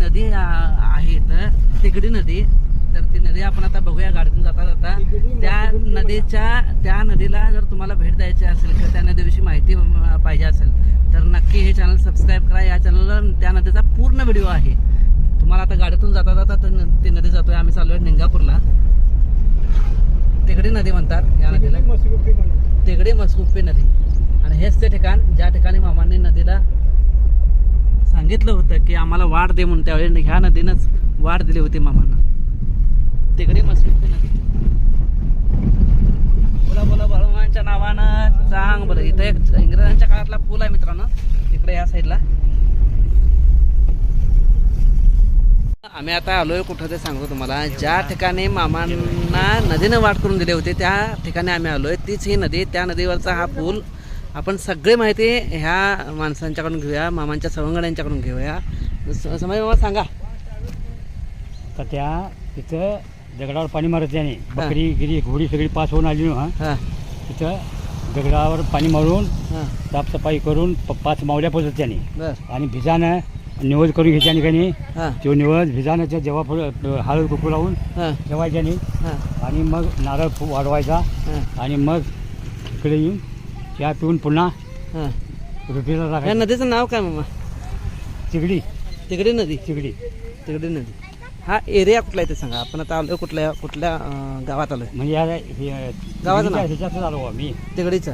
नदी आहे तर तिकडी नदी. तर ती नदी आपण आता बघूया गाडीतून जाता जाता. त्या नदीला जर तुम्हाला भेट द्यायची असेल किंवा त्या नदीविषयी माहिती पाहिजे असेल तर नक्की हे चॅनल सबस्क्राईब करा. या चॅनलवर त्या नदीचा पूर्ण व्हिडिओ आहे. तुम्हाला आता गाडीतून जाता जाता ती नदी जातोय. आम्ही चालू आहे निंगापूरला. तिकडी नदी म्हणतात या नदीला, तिकडी मसगुप्पी नदी. आणि हेच ते ठिकाण ज्या ठिकाणी मामांनी नदीला सांगितलं होतं की आम्हाला वाढ दे म्हणून. त्यावेळी ह्या नदीनंच वाढ दिली होती मामांना. तिकडी मसगुप्पी नदी. बोला बोला बळवांच्या नावानं चांग बोला. इथं एक इंग्रजांच्या काळातला पूल आहे मित्रांनो, तिकडे या साईडला. आम्ही आता आलोय कुठं ते सांगतो तुम्हाला. ज्या ठिकाणी मामांना नदीनं वाट करून दिली होती त्या ठिकाणी आम्ही आलोय. तीच ही नदी, त्या नदीवरचा हा पूल. आपण सगळी माहिती ह्या माणसांच्याकडून घेऊया, मामांच्या सवंगड्यांच्याकडून घेऊया. समय मामा सांगा. तर त्या तिथं दगडावर पाणी मारत त्याने बकरी गिरी घोडी सगळी पास होऊन आली ना. तिथं दगडावर पाणी मारून साफसफाई करून 5 मावल्या पोचत त्याने. आणि भिजानं निवड करून घ्यायच्या ठिकाणी तो निवड भिजाण्याच्या जेव्हा हळद कुकू लावून ठेवायच्याने. आणि मग नारळ वाढवायचा. आणि मग इकडे येऊन चहा पिऊन पुन्हा रुटीला या नदीचं नाव काय मामा? तिकडी. तिकडी नदी. तिकडी नदी. हा एरिया कुठला आहे ते सांगा. आपण आता आलोय कुठल्या गावात आलोय? म्हणजे गावाचं नाव ह्याच्यातच आलो आम्ही. तिकडीचं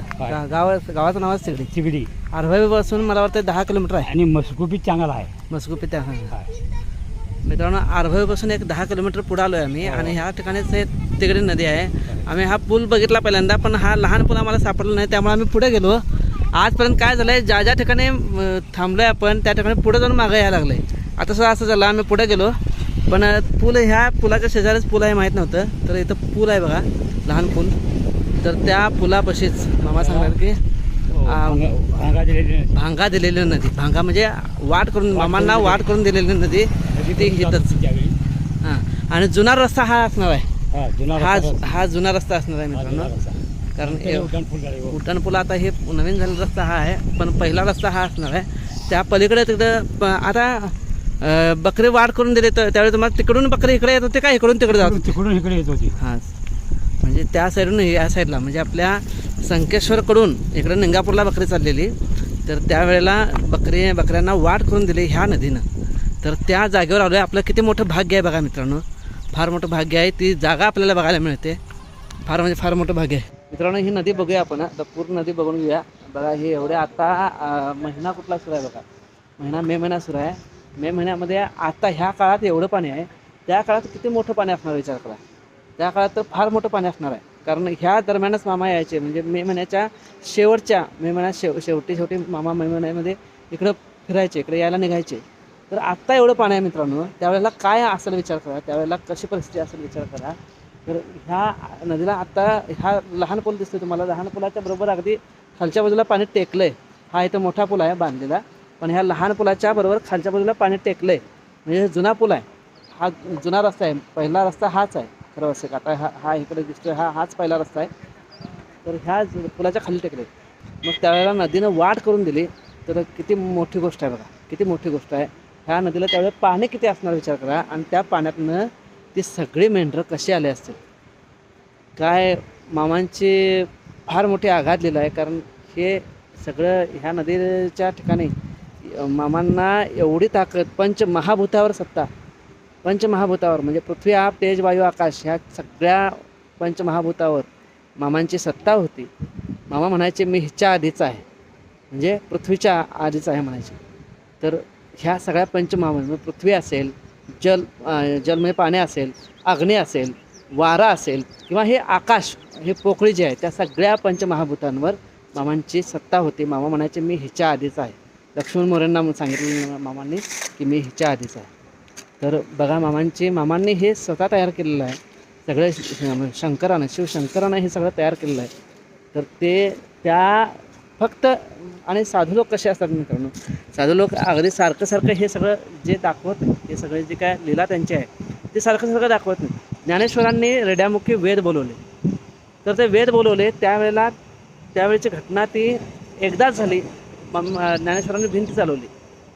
गावाचं नावच तिकडी. तिकडी आरभावीपासून मला वाटतं 10 किलोमीटर आहे. आणि मसगुपी चांगला आहे. मसगुपी त्या मित्रांनो आरभावीपासून एक 10 किलोमीटर पुढे आलोय आम्ही. आणि ह्या ठिकाणीच तिकडी नदी आहे. आम्ही हा पूल बघितला पहिल्यांदा, पण हा लहान पूल आम्हाला सापडला नाही. त्यामुळे आम्ही पुढे गेलो. आजपर्यंत काय झालंय, ज्या ठिकाणी थांबलोय आपण त्या ठिकाणी पुढे जाऊन मागे यायला लागलंय. आता सुद्धा असं झालं, आम्ही पुढे गेलो पण पूल, ह्या पुलाच्या शेजारीच पूल आहे माहीत नव्हतं. तर इथं पूल आहे बघा, लहान पूल. तर त्या पुलापाशीच मामा सांगणार की भांगा दिलेली नदी. भांगा म्हणजे वाट करून, मामांना वाट करून दिलेली नदी ती इथंच. हां. आणि जुना रस्ता हा असणार आहे. हा जुना रस्ता असणार आहे मित्रांनो. कारण उड्डाण पूल आता हे नवीन झालेला रस्ता हा आहे, पण पहिला रस्ता हा असणार आहे. त्या पलीकडे तिकडं आता बकरी वाढ करून दिले तर त्यावेळी तुम्हाला तिकडून बकरी इकडे येत होते का इकडून तिकडे जात? तिकडून इकडे येत होती. हां. म्हणजे त्या साईडून या साईडला, म्हणजे आपल्या संकेश्वरकडून इकडे निंगापूरला बकरी चाललेली. तर त्यावेळेला बकऱ्यांना वाढ करून दिली ह्या नदीनं. तर त्या जागेवर आलो आहे. आपलं किती मोठं भाग्य आहे बघा मित्रांनो, फार मोठं भाग्य आहे. ती जागा आपल्याला बघायला मिळते. फार मोठं भाग्य आहे मित्रांनो. ही नदी बघूया आपण. आता पूर्ण नदी बघून घेऊया. बघा हे एवढे आता महिना कुठला सुरू आहे बघा, मे महिना सुरू आहे. मे महिन्यामध्ये आता ह्या काळात एवढं पाणी आहे. त्या काळात किती मोठं पाणी असणार विचार करा. त्या काळात तर फार मोठं पाणी असणार आहे. कारण ह्या दरम्यानच मामा यायचे, म्हणजे मे महिन्याच्या शेवटच्या, मे महिन्यात शेवटी मामा मे महिन्यामध्ये इकडं फिरायचे, इकडे यायला निघायचे. तर आत्ता एवढं पाणी आहे मित्रांनो. त्यावेळेला काय असेल विचार करा, त्यावेळेला कशी परिस्थिती असेल विचार करा. तर ह्या नदीला आत्ता ह्या लहान पूल दिसतो तुम्हाला. लहान पुलाच्या बरोबर अगदी खालच्या बाजूला पाणी टेकलं आहे. हा इथं मोठा पूल आहे बांधलेला, पण ह्या लहान पुलाच्या बरोबर खालच्या बाजूला पाणी टेकलं आहे. म्हणजे जुना पूल आहे. हा जुना रस्ता आहे. पहिला रस्ता हाच आहे खरं असं. आता हा इकडे दिसतोय, हाच पहिला रस्ता आहे. तर ह्या पुलाच्या खाली टेकले. मग त्यावेळेला नदीनं वाढ करून दिली. तर किती मोठी गोष्ट आहे बघा, किती मोठी गोष्ट आहे. ह्या नदीला त्यावेळेला पाणी किती असणार विचार करा. आणि त्या पाण्यातनं ती सगळी मेंढरं कशी आले असतील. काय मामांची फार मोठी आघात लिहिला आहे. कारण हे सगळं ह्या नदीच्या ठिकाणी मामांना एवढी ताकद, पंचमहाभूतावर सत्ता. पंचमहाभूतावर म्हणजे पृथ्वी, आप, तेज, वायू, आकाश, ह्या सगळ्या पंचमहाभूतावर मामांची सत्ता होती. मामा म्हणायचे मी हिच्या आधीचा आहे, म्हणजे पृथ्वीच्या आधीचा आहे म्हणायचे. तर ह्या सगळ्या पंचमहाभूत, पृथ्वी असेल, जल म्हणजे पाणी असेल, अग्नी असेल, वारा असेल, किंवा हे आकाश, हे पोकळी जे आहे, त्या सगळ्या पंचमहाभूतांवर मामांची सत्ता होती. मामा म्हणायचे मी हिच्या आधीचा आहे. लक्ष्मण मोरेंना सांगितलं मामांनी की मी हिच्या आधीचा आहे. तर बघा मामांनी हे स्वतः तयार केलेलं आहे सगळं. शिवशंकरानं हे सगळं तयार केलेलं आहे. तर ते त्या फक्त, आणि साधू लोक कसे असतात मित्रांनो, साधू लोक अगदी सारखं हे सगळं जे दाखवत नाही, हे सगळे जे काय लीला त्यांची आहे ते सारखं दाखवत नाही. ज्ञानेश्वरांनी रेड्यामुखी वेद बोलवले. तर ते वेद बोलवले त्यावेळेची घटना ती एकदाच झाली. ज्ञानेश्वरांनी भिंत चालवली,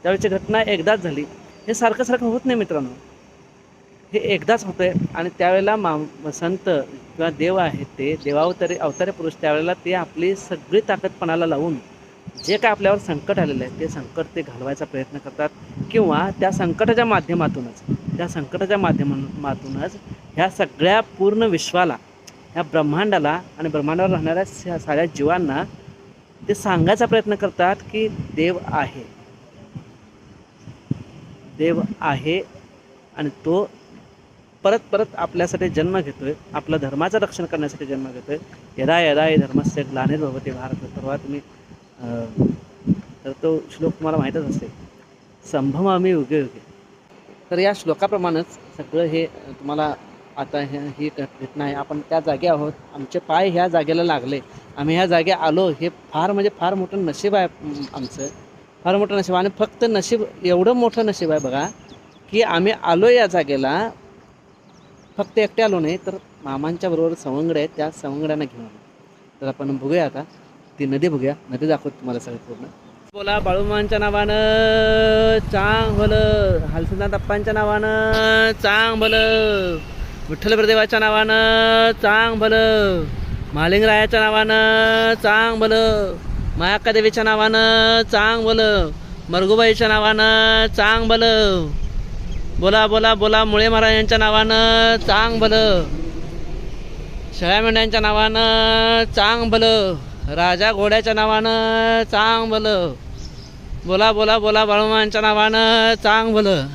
त्यावेळेची घटना एकदाच झाली. हे सारखं सारखं होत नाही मित्रांनो, हे एकदाच होतं आहे. आणि त्यावेळेला संत किंवा देव आहेत ते अवतारी पुरुष त्यावेळेला ते आपली सगळी ताकद पणाला लावून जे काय आपल्यावर संकट आलेलं आहे ते संकट ते घालवायचा प्रयत्न करतात, किंवा त्या संकटाच्या माध्यमातूनच ह्या सगळ्या पूर्ण विश्वाला, ह्या ब्रह्मांडाला आणि ब्रह्मांडावर राहणाऱ्या साऱ्या जीवांना ते सांगायचा प्रयत्न करतात की देव आहे आणि तो परत परत आपल्यासाठी जन्म घेतोय, आपल्या धर्माचं रक्षण करण्यासाठी जन्म घेतोय. यदा यदा हे धर्मस्य ग्लानिर्भवति भारत, परवा तुम्ही तर तो श्लोक तुम्हाला माहीतच असेल, संभवामी युगे युगे. तर या श्लोकाप्रमाणेच सगळं हे तुम्हाला आता ही घटना आहे. आपण त्या जागी आहोत, आमचे पाय ह्या जागेला लागले, आम्ही ह्या जागे आलो, हे फार म्हणजे फार मोठं नशीब आहे आमचं, फार मोठं नशीब. आणि फक्त नशीब, एवढं मोठं नशीब आहे बघा की आम्ही आलो या जागेला, फक्त एकटे आलो नाही तर मामांच्या बरोबर सवंगड्या आहेत, त्या सवंगड्यांना घेऊन आलो. तर आपण बघूया आता ती नदी, बघूया नदी, दाखवतो तुम्हाला सगळं पूर्ण. बोला बाळूमांच्या नावानं चांग भलं, हलसिनाथ अप्पांच्या नावानं चांग भलं, विठ्ठल प्रदेवाच्या नावानं चांग भलं, महालिंगरायाच्या नावानं चांग भलं, मायाक्का देवीच्या नावानं चांग भलं, मरगुबाईच्या नावानं चांग भलं. बोला बोला बोला मुळे महाराजांच्या नावानं चांग भलं, शेळ्या मेंढ्यांच्या नावानं चांग भलं, राजा घोड्याच्या नावानं चांग भलं. बोला बोला बोला बाळूमांच्या नावानं चांग भलं.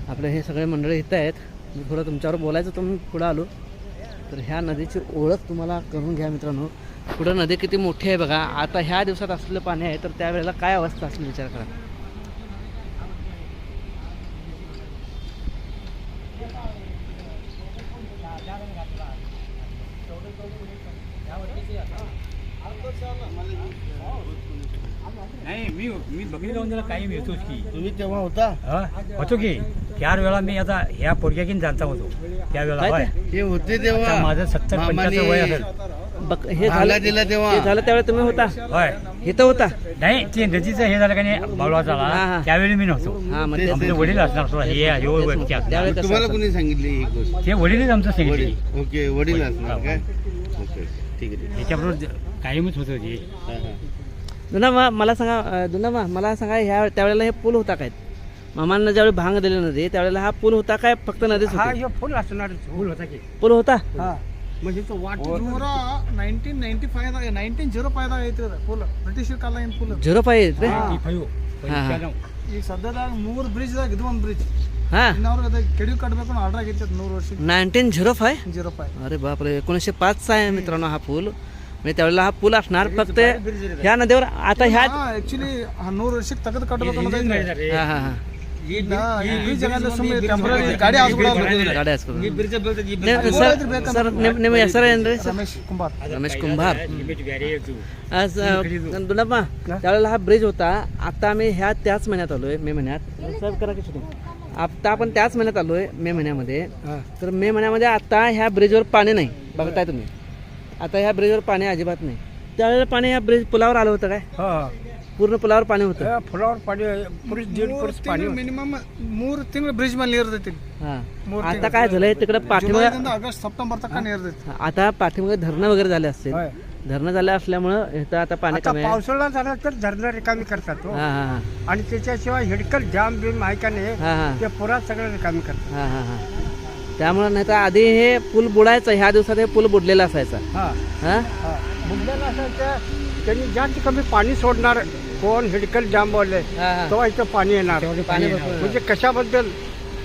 आपले हे सगळे मंडळी इथं आहेत. मी थोडं तुमच्यावर बोलायचं तर मी पुढं आलो. तर ह्या नदीची ओळख तुम्हाला करून घ्या मित्रांनो. पुढं नदी किती मोठी आहे बघा. आता ह्या दिवसात असलेलं पाणी आहे तर त्यावेळेला काय अवस्था असली विचार करा. नाही मी बघितलं जाऊन त्याला काही मिळतोच की. तुम्ही तेव्हा होता? होतो की त्याच वेळा मी आता ह्या पोरग्याकीन जाणता होतो त्यावेळेला. होय हे होते तेव्हा माझं 70-75 वय असेल. हे झालं दिला तेव्हा हे झालं त्यावेळेला तुम्ही होता? होय इथं होता? नाही ते नदीचं हे झालं का नाही बाळवा झाला त्यावेळी मी नव्हतो. हा मग आमचे वडील असणार थोडा हे व्यक्ती असणार. त्यावेळेला कसं तुम्हाला असेल? कोणी सांगितली ही गोष्ट? ते वडीलच आमचं सांगितले. ओके, वडील असणार काय? ओके, ठीक आहे. त्याच्याबरोबर कायमच होतं ते. दुनामा मला सांगा ह्या त्यावेळेला हे पूल होता काय? मामांना ज्यावेळी भांग दिले नदी त्यावेळेला हा पूल होता काय फक्त नदीच होती? फुल असणार फुल होता की. पूल होता? म्हणजे तो वाट 1905 ಐತೆ ಫುಲ್ ಬ್ರಿಟಿಷ್ ಕಾಲ ಏನು ಫುಲ್ 05 रे? 95. ಈಗ ಸದ್ಯದಾಗ 3 ಬ್ರಿಡ್ಜ್ದಾಗ ಇದು ಒಂದು ಬ್ರಿಡ್ಜ್ हा ಇನ್ನವ್ರಿಗೆ ಅದಕ್ಕೆ ಕೆಡವಿ ಕಟ್ಟಬೇಕು ಅನ್ನೋ ಆರ್ಡರ್ ಆಗೈತೆ 100 ವರ್ಷ 1905? 05 अरे बापरे 1905 चा आहे मित्रांनो हा पूल. म्हणजे त्यावेळेला हा पूल असणार फक्त ह्या नदीवर. आता ह्या ಆಕ್ಚುಲಿ 100 ವರ್ಷಕ್ಕೆ ತೆಗೆದು ಕಟ್ಟಬೇಕು ಅನ್ನೋದು हा हा हा ಈ ಬ್ರಿಡ್ಜ್ ಆಗಲ್ಲ ಸುಮ್ಮನೆ ಟೆಂಪರರಿ ಗಾಡಿ ಹಾಸ್ಬಿಡೋದು. गाड्या असतो. सर ನಿಮ್ಮ ಹೆಸರು ಏನ್ರಿ? ರಮೇಶ್ ಕುಂಬಾರ್. रमेश कुंभार. आज दुलाबा त्यावेळेला हा ब्रिज होता. आता आम्ही त्याच महिन्यात आलोय, मे महिन्यात. साहेब करा की शूटिंग. आता आपण त्याच महिन्यात आलोय मे महिन्यामध्ये. तर मे महिन्यामध्ये आता ह्या ब्रिजवर पाणी नाही बघताय तुम्ही. आता ह्या ब्रिजवर पाणी अजिबात नाही. त्यावेळेला पाणी ह्या ब्रिज पुलावर आलं होतं काय? पूर्ण पुलावर पाणी होतं. फुलावर पाणी पुढे 1.5 फूट पाणी. ಮಿನಿಮಮ್ 3 ತಿಂಗಳು ಬ್ರಿಡ್ಜ್ ಮೇಲೆ ನೀರು ಇರ್ತೈತಿ. हा आता काय झालंय तिकडे पाठीमागे ಆಗಸ್ಟ್ ಸೆಪ್ಟೆಂಬರ್ ತನಕ ನೀರು ಇರ್ತೈತಿ. आता पाठीमागे धरणं वगैरे झाले असतील. धरणं झाले असल्यामुळं इथं आता पाणी कमी आहे. पावसाळा झाला तर धरणं रिकामी करतात हो. हा हा आणि त्याच्याशिवाय हिडकल जाम बिम आहे का नाही हा हा ते पुरा सगळं रिकामी करतात. हा हा हा त्यामुळं नाही तर आधी हे पूल बुडायचं. ह्या दिवसात हे पूल बुडलेला असायचा. हा हा बुडलेलं असायचं. त्यांनी जास्त कमी पाणी सोडणार कोण हिडकल जाम बोलले हा हा तेव्हा इथं पाणी येणार. पाणी भरपूर म्हणजे कशाबद्दल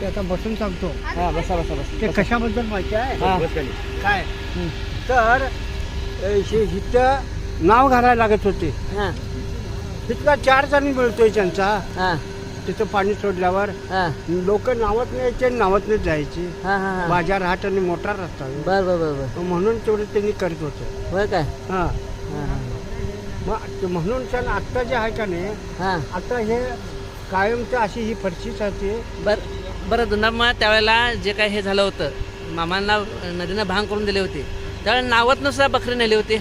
ते आता बसून सांगतो. हा बसा बसा बसा. ते कशाबद्दल माहिती आहे हा. काय तर इथं नाव घालायला लागत होते. हा तिथला 4 जण मिळतोय त्यांचा. हा तिथं पाणी सोडल्यावर हा लोक नावत न्यायचे नावत नाही जायचे. हा हा हा बाजार हाट आणि मोटार रस्ता बर बर बर बर म्हणून तेवढं त्यांनी करत होतं. होय काय? हा हा हा मग म्हणून सण आत्ता जे आहे का नाही हा आता हे कायमचं अशी ही फरशीच आहे. बरं दुनामा त्यावेळेला जे काय हे झालं होतं मामांना नदीनं भांग करून दिले होते त्यावेळेला नावत नुसार बकरी नेली होती.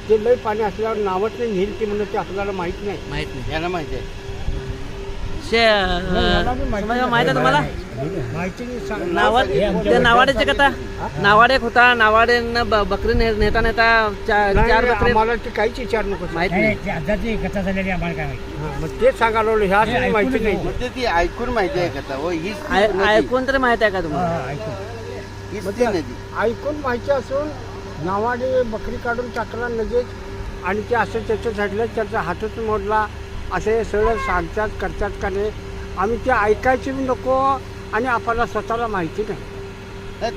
ते लई पाणी असल्यावर नावत नाही नेईल की म्हणून ते आपल्याला माहित नाही. माहित नाही. याला माहिती आहे. माहित आहे तुम्हाला माहिती ते नावाड्याची कथा नावाडे एक होता नावाड्यानं बकरी नेता नेता चार बकरी मला ते काहीच विचार नको माहित नाही आजाची कथा झालेली आम्हाला काय माहिती. मग तेच सांगायला लागलो, ह्या असं माहिती नाही. म्हणजे ती ऐकून माहिती आहे कथा हो हीच ऐकून तरी माहित आहे का तुम्हाला हीच ती नदी. ऐकून माहिती असून नावाने बकरी काढून टाकला लगेच आणि ते असं त्याचं झडलं त्याचा हातच मोडला असे सगळं सांगतात करतात का नाही. आम्ही ते ऐकायची बी नको आणि आपल्याला स्वतःला माहिती नाही. नाही,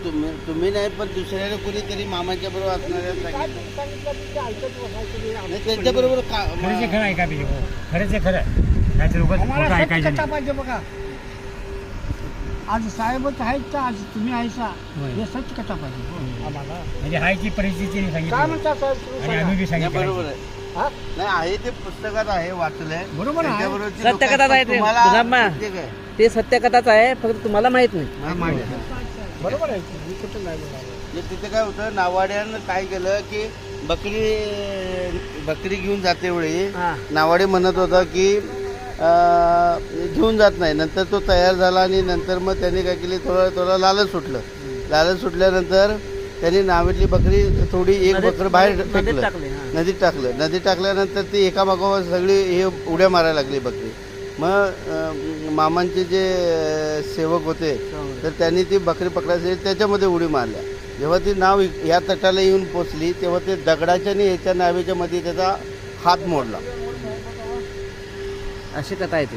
तुम्ही नाही पण दुसऱ्याला कोणीतरी मामाच्या बरोबर असणाऱ्या सांगितलं. नाही, त्यांच्याबरोबर खरंच खरं ऐका पाहिजे हो. खरंच खरं नाहीतर उगाच खोटं ऐकायचं नाही. पाहिजे बघा. आज साहेबच आहेत का आज तुम्ही आहेसा हे सच कथा पाहिजे आम्हाला. म्हणजे हाय ती परिस्थिती काय सांगितली म्हणता साहेब तुम्ही आणि सांगा. आम्ही बी नाही, बरोबर सांगितलं. आहे. हा? नाही आहे ते पुस्तकात आहे वाचलंय बरोबर आहे. त्यांच्याबरोबरची सत्यकथा लोकं आहे ते. तुम्हाला ब्रह्मा. प्रत्येक आहे. ते सत्यकथाच आहे फक्त तुम्हाला माहित नाही माहिती आहे. बरोबर आहे मी कुठं नाही बोलणार. म्हणजे तिथे काय होतं नावाड्यानं काय केलं की बकरी घेऊन जाते वेळी हा. नावाडे म्हणत होता की घेऊन जात नाही. नंतर तो तयार झाला आणि नंतर मग त्याने काय केली थोडा लालच सुटलं. लालच सुटल्यानंतर त्यांनी नावेतली बकरी थोडी एक नदीत- बकर बाहेर नदीत फेकलं टाकली, हा. नदीत टाकलं. नदीत टाकल्यानंतर ती एकामागोमाग सगळी हे उड्या मारायला लागली बकरी. मग मामांचे जे सेवक होते तर त्यांनी ती बकरी पकडायची त्याच्यामध्ये उडी मारल्या. जेव्हा ती नाव या तटाला येऊन पोचली तेव्हा ते दगडाच्या आणि याच्या नावेच्या मध्ये त्याचा हात मोडला. अशी कथा आहे ती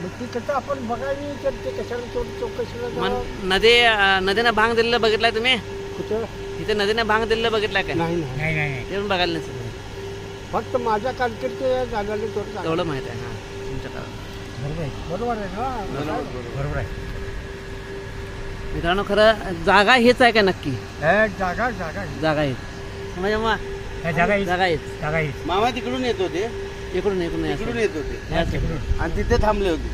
मग ती कथा आपण बघावी तर ते कशाला चौकशीला जावं? मग नदीनं भांग दिलेलं बघितलाय तुम्ही कुठं इथे नदीनं भांग दिलेलं बघितलाय काय नाही नाही नाही नाही नाही. ते पण बघायला नसेल फक्त माझ्या कारकिर्दी झालेले थोडं तेवढं माहित आहे हा तुमच्या काळात बरोबर आहे. बरोबर आहे ना. बरोबर आहे. मित्रांनो खरं जागा हेच आहे का नक्की जागा जागा हेच म्हणजे मग त्या जागा हीच- जागा हेच जागा हीच. मामा तिकडून येत होते इकडून तिकडून असं. येत होते हे असं. तिकडून. आणि तिथे थांबले होते.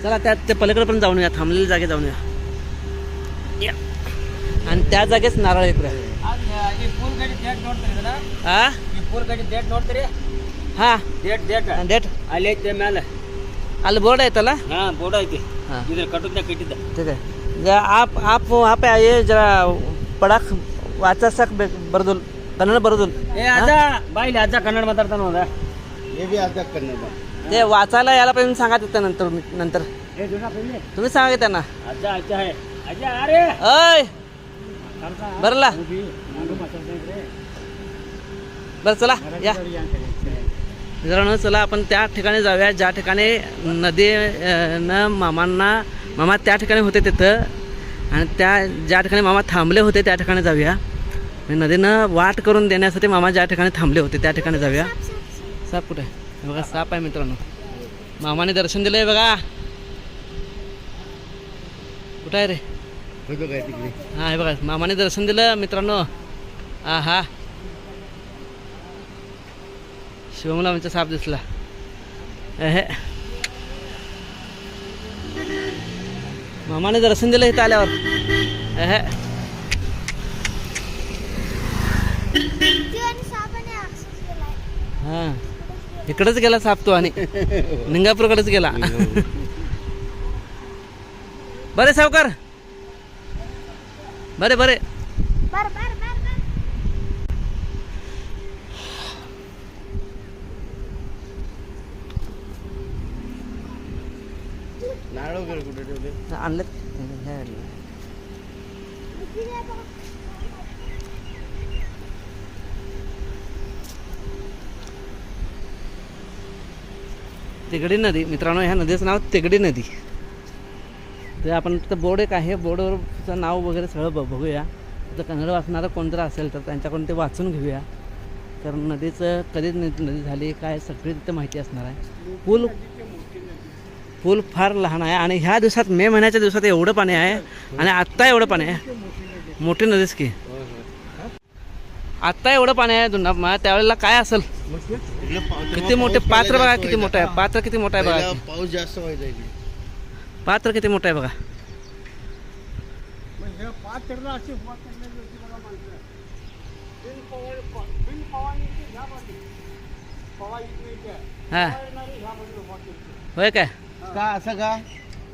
चला त्या पलीकडे पण जाऊन या थांबलेल्या जागे जाऊन या आणि त्या जागेच नारळ इकडे हा हा डेट ಅಲ್ಲಿ ಬೋರ್ಡ್ ಆಯ್ತಲ್ಲ ಬೋರ್ಡ್ ಐತಿ हाँ। ಇದ್ರ ಕಟ್ಟುತ್ತ ಕಟ್ಟಿದ್ದ. ठीक है आप वहाँ पे आइए जरा पड़ाक वाचा सक बरदुल कन्नड बरदुल ಬಾಯಿಲಿ ಅಜ್ಜ ಕನ್ನಡ ಮಾತಾಡ್ತಾನ ಹೋದ. हे बी आता कन्नड. ते वाचायला यायला पाहिजे सांगा तिथं नंतर ಏ ದುನಾ ಕಮ್ಮಿ. तुम्ही सांगा की त्यांना ಅಜ್ಜ ಅಜ್ಜ ಹೇ ಅಜ್ಜ ಅರೆ अय बरला ನಾನು ಮಾತಾಡ್ತೇನೆ. बरं चला या मित्रांनो चला आपण त्या ठिकाणी जाऊया ज्या ठिकाणी नदीनं मामा त्या ठिकाणी होते तिथं आणि ज्या ठिकाणी मामा थांबले होते त्या ठिकाणी जाऊया. नदीनं वाट करून देण्यासाठी मामा ज्या ठिकाणी थांबले होते त्या ठिकाणी जाऊया. साप कुठे आहे हे बघा साप आहे मित्रांनो. मामाने दर्शन दिलंय बघा. कुठं आहे रे तिकडे हां हे बघा मामाने दर्शन दिलं मित्रांनो. हा हा शिवमला आमचा साप दिसला. हे मामाने दर्शन दिलं इथं आल्यावर. हे हां इकडंच गेला साप तो आणि निंगापूरकडेच गेला. बरे सावकार बरे नारळ वगैरे कुठे ठेवले. आणलं तिगडी नदी मित्रांनो. ह्या नदीचं नाव तिगडी नदी. तर आपण तिथं बोर्ड एक आहे बोर्डवरचं नाव वगैरे सगळं बघूया. जर कन्नड वाचणारं कोणतरी असेल तर त्यांच्याकडून ते वाचून घेऊया. तर नदीचं कधी नदी झाली काय सगळी तिथं माहिती असणार आहे. पूल फार लहान आहे आणि ह्या दिवसात मे महिन्याच्या दिवसात एवढं पाणी आहे आणि आत्ता एवढं पाणी आहे. मोठी नदीच की आत्ता एवढं पाणी आहे दुन्हा त्यावेळेला काय असेल किती मोठे पात्र बघा किती मोठं आहे. पात्र किती मोठं आहे बघा. पाऊस जास्त व्हायचा इकडे. पात्र किती मोठं आहे बघा. पवा इकडे इथे. हां पवा येणारे ह्या बाजूला उभा केली. होय काय का असं का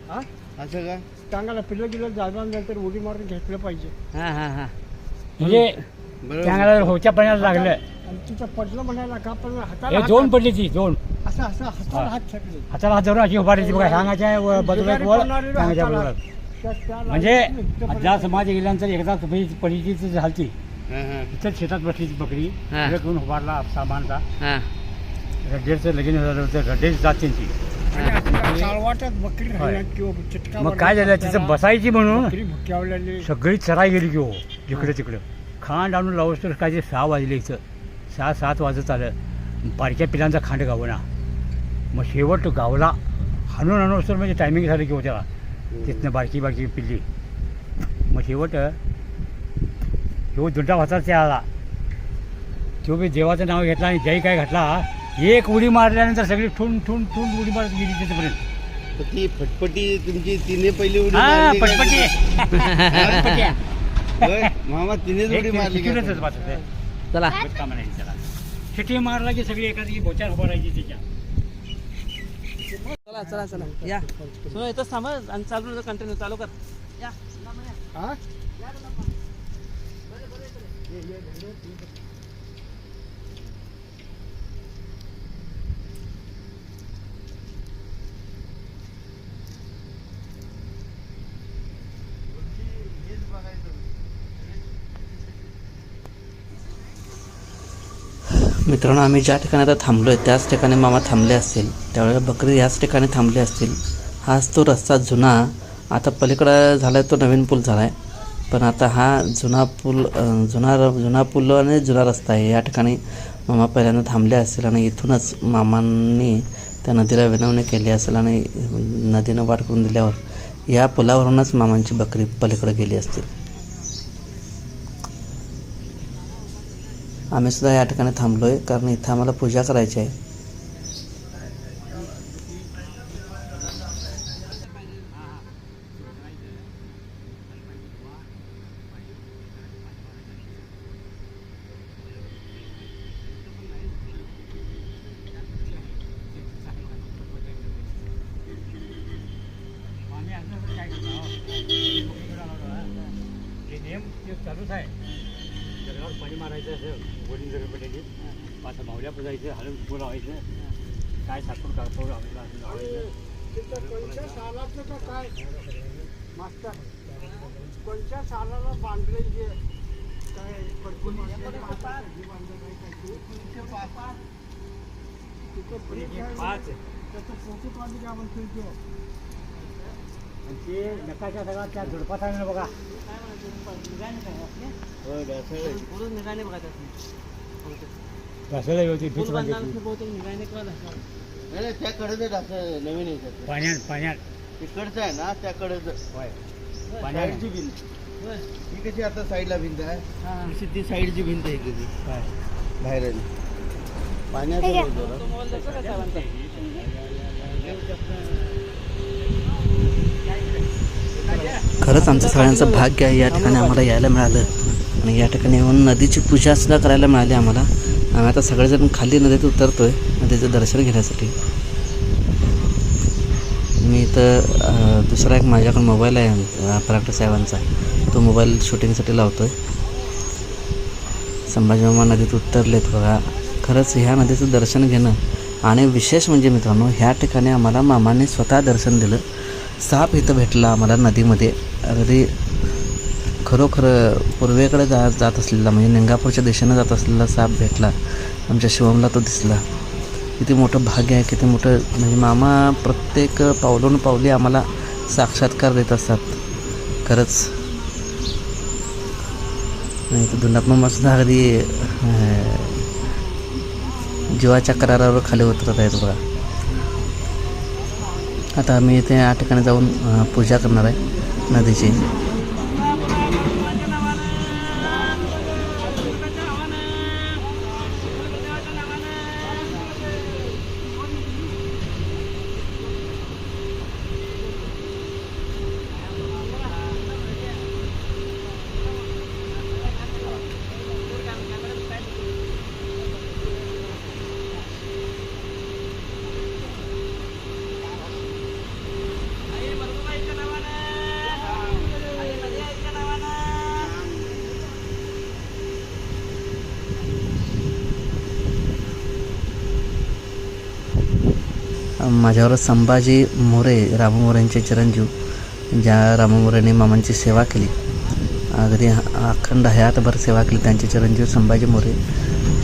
हा? असं का चांगला पिल्लं गेलं जागा नंतर उडी मारून घेतलं पाहिजे. हां हां हां म्हणजे बरोबर चांगला होच्या पाण्यात लागलं आणि तिथं पडलं म्हणायला का पण हाताला हे हात- दोन पडली ती दोन असं असं हाताला हात छाटले. हाताला हात धरून अशी उभारायची बघा सांगायच्या बाजूला एक वर सांगायच्या बाजूला म्हणजे ज्या समाज गेल्यानंतर एकदा पडीची ती झालती हां हां इथंच शेतात बसली ती बकरी हा. तिला घेऊन उभारला सामानचा हां रड्डेचं लगीन झालं होतं रड्डेच जात त्यांची काळवाटात बकरी राहिल्यात किंवा चिटका मग काय झालं तिथं बसायची म्हणून बकरी भुक्यावलेली. सगळी चराई गेली की हो जिकडे तिकडं खांड आणून लावूस तर काय ते 6 वाजले इथं 6-7 वाजत आलं बारक्या पिलांचा खांड गावना मग शेवट गावला हाणून आणूस तर म्हणजे टायमिंग झालं की हो त्याला तिथनं बारकी बारकी पिल्ली मग शेवट तो दुड्डा होता त्या आला तो बी देवाचं नाव घेतला आणि जय काय घातला एक उडी मारल्यानंतर सगळी ठून ठून ठून उडी मारत गेली तिथपर्यंत तर ती फटफटी तुमची तिने पहिली उडी हा मारली का? पटपटी होय? मामा तिनेच उडी मारली का? शिकूनच बस चला कामा नाही त्याला शिटी मारला की सगळी एखादी बोचार उभा राहायची त्याच्या चला चला चला या सो इथंच थांब आणि चालू कंटिन्यू चालू कर या हा? मित्रांनो आम्ही ज्या ठिकाणी आता थांबलो आहे त्याच ठिकाणी मामा थांबले असतील त्यावेळेला बकरी याच ठिकाणी थांबले असतील हाच तो रस्ता जुना आता पलीकडं झाला आहे तो नवीन पूल झाला आहे पण आता हा जुना पूल आणि जुना रस्ता आहे या ठिकाणी मामा पहिल्यांदा थांबले असतील आणि इथूनच मामांनी त्या नदीला विनवणी केली असेल आणि नदीनं वाट करून दिल्यावर या पुलावरूनच मामांची बकरी पलीकडे गेली असतील आम्ही सुद्धा या ठिकाणी थांबलो आहे कारण इथं आम्हाला पूजा करायची आहे चालूच आहे जगावर पाणी मारायचं असं वडील जर पडायची पाच मावल्या पुजायचं हळद फुलं लावायचं काय साखर काढतो लावायचं तिथं कोणत्या सालाचं का काय मास्तर कोणत्या सालाला बांधले जे काय पडकून बांधलेलं आहे, हे बांधलेलं आहे काय ते? तिथं ब्रिज आहे, पाच त्याचं फोटो काढून द्या म्हणतो तो. आणि ते नकाशा सगळा त्या झुडपात आहे ना बघा होय, ढासळ आहे. निघाले बघा घासायला होती भीच पूल बांधायची बांधताना बहुतेक निघाले किंवा धसावं. नाही नाही, त्याकडेच ढासळ नवीन आहे पाण्यात तिकडचं आहे ना त्याकडेच होय साईडची भिंत होय. ही कशी आता साईडला भिंत आहे हां. तशी ती साईडची भिंत आहे कधी काय बाहेर आहे पाण्याचं आहे जरा. तो मोबाईल देतो का साहेबांचा? खरंच आमचं सगळ्यांचं भाग्य आहे या ठिकाणी आम्हाला यायला मिळालं आणि या ठिकाणी येऊन नदीची पूजासुद्धा करायला मिळाली आम्हाला आम्ही आता सगळेजण खाली नदीत उतरतो आहे नदीचं दर्शन घेण्यासाठी मी इथं दुसरा एक माझ्याकडे मोबाईल आहे परागटे साहेबांचा तो मोबाईल शूटिंगसाठी लावतो आहे संभाजी मामा नदीत उतरलेत बघा खरंच ह्या नदीचं दर्शन घेणं आणि विशेष म्हणजे मित्रांनो ह्या ठिकाणी आम्हाला मामाने स्वतः दर्शन दिलं साप इथं भेटला आम्हाला नदीमध्ये अगदी खरोखर पूर्वेकडे जात असलेला म्हणजे निंगापूरच्या दिशेनं जात असलेला साप भेटला आमच्या शिवमला तो दिसला किती मोठं भाग्य आहे किती मोठं म्हणजे मामा प्रत्येक पावलोन पावली आम्हाला साक्षात्कार देत असतात खरंच नाही तर धुंडात मामासुद्धा अगदी जीवाच्या करारावर खाली उतरत आहेत बघा आता आम्ही इथे या ठिकाणी जाऊन पूजा करणार आहे नदीची माझ्यावर संभाजी मोरे, रामू मोरेंचे चिरंजीव, ज्या रामू मोरेने मामांची सेवा केली, अगदी अखंड हयातभर सेवा केली, त्यांचे चिरंजीव संभाजी मोरे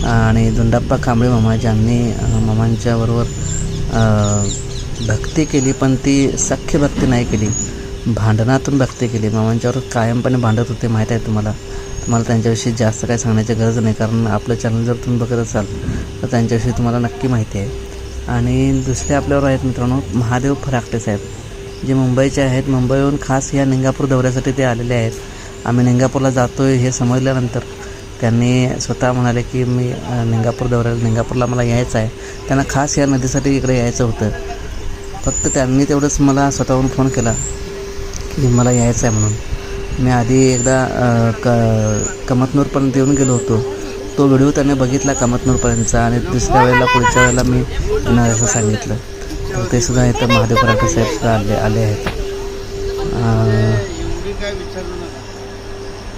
आणि दुंडाप्पा कांबळे मामा, ज्यांनी मामांच्याबरोबर भक्ती केली, पण ती सख्य भक्ती नाही केली, भांडणातून भक्ती केली. मामांच्यावर कायमपणे भांडत होते, माहीत आहे तुम्हाला. त्यांच्याविषयी जास्त काय सांगण्याची गरज नाही, कारण आपलं चॅनल जर तुम्ही बघत असाल तर त्यांच्याविषयी तुम्हाला नक्की माहिती आहे. आणि दुसरे आपल्यावर आहेत मित्रांनो महादेव फराकटे साहेब, जे मुंबईचे आहेत. मुंबईहून खास या निंगापूर दौऱ्यासाठी ते आलेले आहेत. आम्ही निंगापूरला जातो आहे हे समजल्यानंतर त्यांनी स्वतः म्हणाले की मी निंगापूरला मला यायचं आहे. त्यांना खास या नदीसाठी इकडे यायचं होतं. फक्त त्यांनी तेवढंच मला स्वतःहून फोन केला की मला यायचं आहे म्हणून. मी आधी एकदा कमतनूरपर्यंत येऊन गेलो होतो. तो व्हिडिओ त्याने बघितला कमतनूरपर्यंतचा, आणि दुसऱ्या वेळेला पुढच्या वेळेला मी येणार असं सांगितलं. तर ते सुद्धा इथं महादेव फराटे साहेबसुद्धा आले आहेत.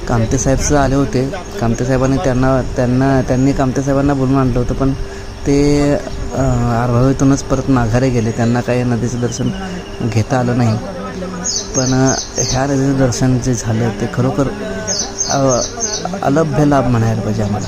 कामते साहेबसुद्धा आले होते. कामते साहेबांनी त्यांनी कामते साहेबांना बोलून आणलं होतं, पण ते आरभावीतूनच परत माघारी गेले. त्यांना काही नदीचं दर्शन घेता आलं नाही. पण ह्या नदीचं दर्शन जे झालं ते खरोखर अलभ्य लाभ म्हणायला पाहिजे आम्हाला.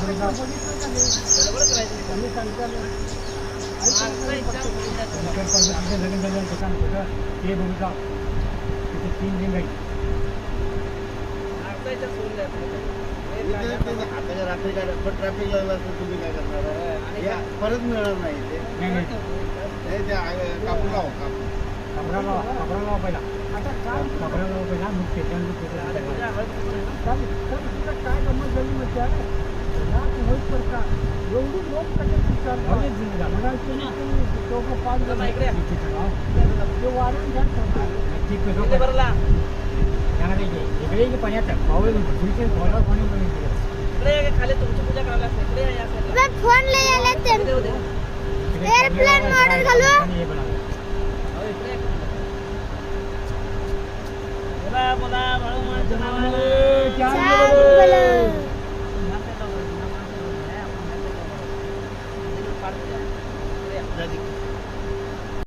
परत मिळणार नाही पहिला आता काय पहिला मग काय गमत झाली म्हणजे एवढी लोक कसे वाढून इकडे पाण्यात पाऊल खाली तुमची पूजा करायला फोन एअरप्लेन मॉडेल घालू बोला